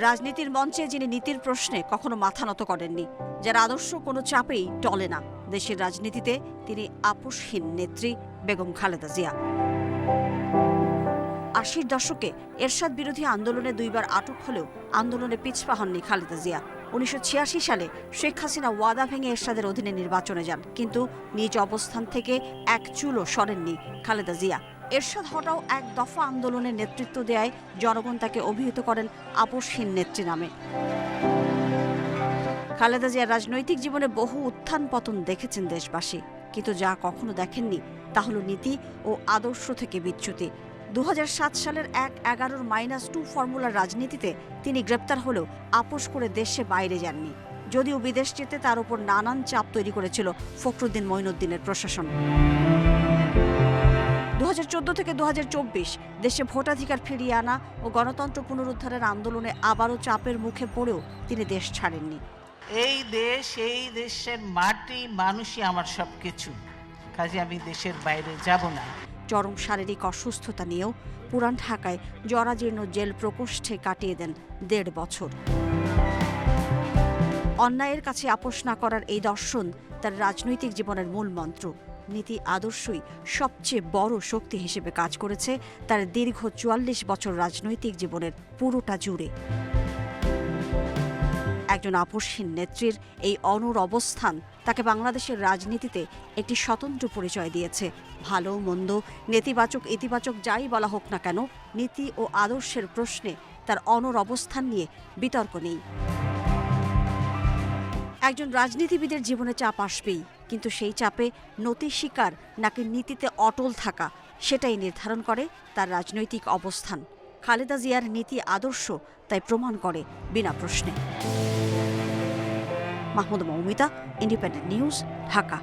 রাজনীতির মঞ্চে যিনি নীতির প্রশ্নে কখনো মাথা নত করেননি, যার আদর্শ কোনো চাপেই টলে না, দেশের রাজনীতিতে তিনি আপোষহীন নেত্রী বেগম খালেদা জিয়া। ৮০-র দশকে এরশাদ বিরোধী আন্দোলনে দুইবার আটক হলেও আন্দোলনে পিছপা হননি খালেদা জিয়া। ১৯৮৬ সালে শেখ হাসিনা ওয়াদা ভেঙে এরশাদের অধীনে নির্বাচনে যান, কিন্তু নিজ অবস্থান থেকে এক চুলও সরেননি খালেদা জিয়া। এরশাদ হটাও এক দফা আন্দোলনের নেতৃত্ব দেয়ায় জনগণ তাকে অভিহিত করেন আপোষহীন নেত্রী নামে। খালেদা জিয়ার রাজনৈতিক জীবনে বহু উত্থান পতন দেখেছেন দেশবাসী, কিন্তু যা কখনো দেখেননি তা হল নীতি ও আদর্শ থেকে বিচ্যুতি। ২০০৭ সালের ১/১১-2 ফর্মুলার রাজনীতিতে তিনি গ্রেপ্তার হলেও আপোষ করে দেশে বাইরে যাননি, যদিও বিদেশ যেতে তার উপর নানান চাপ তৈরি করেছিল ফখরুদ্দিন মঈনুদ্দিনের প্রশাসন। ২০১৪ থেকে ২০২৪ দেশে ভোটাধিকার ফিরিয়ে আনা ও গণতন্ত্র পুনরুদ্ধারের আন্দোলনে আবারও চাপের মুখে পড়েও তিনি দেশ ছাড়েননি। এই দেশের মাটি মানুষই আমার সবকিছু, কাজে আমি দেশের বাইরে যাব না। চরম শারীরিক অসুস্থতা নিয়েও পুরান ঢাকায় জরাজীর্ণ জেল প্রকোষ্ঠে কাটিয়ে দেন ১.৫ বছর। অন্যায়ের কাছে আপোষ না করার এই দর্শন তার রাজনৈতিক জীবনের মূল মন্ত্র। নীতি আদর্শই সবচেয়ে বড় শক্তি হিসেবে কাজ করেছে তার দীর্ঘ ৪৪ বছর রাজনৈতিক জীবনের পুরোটা জুড়ে। একজন আপোষহীন নেত্রীর এই অনড় অবস্থান তাকে বাংলাদেশের রাজনীতিতে একটি স্বতন্ত্র পরিচয় দিয়েছে। ভালো মন্দ, নেতিবাচক ইতিবাচক যাই বলা হোক না কেন, নীতি ও আদর্শের প্রশ্নে তার অনড় অবস্থান নিয়ে বিতর্ক নেই। একজন রাজনীতিবিদের জীবনে চাপ আসবেই, কিন্তু সেই চাপে নতি স্বীকার নাকি নীতিতে অটল থাকা, সেটাই নির্ধারণ করে তার রাজনৈতিক অবস্থান। খালেদা জিয়ার নীতি আদর্শ তাই প্রমাণ করে বিনা প্রশ্নে। Mahmuda Moumita, independent news, Dhaka.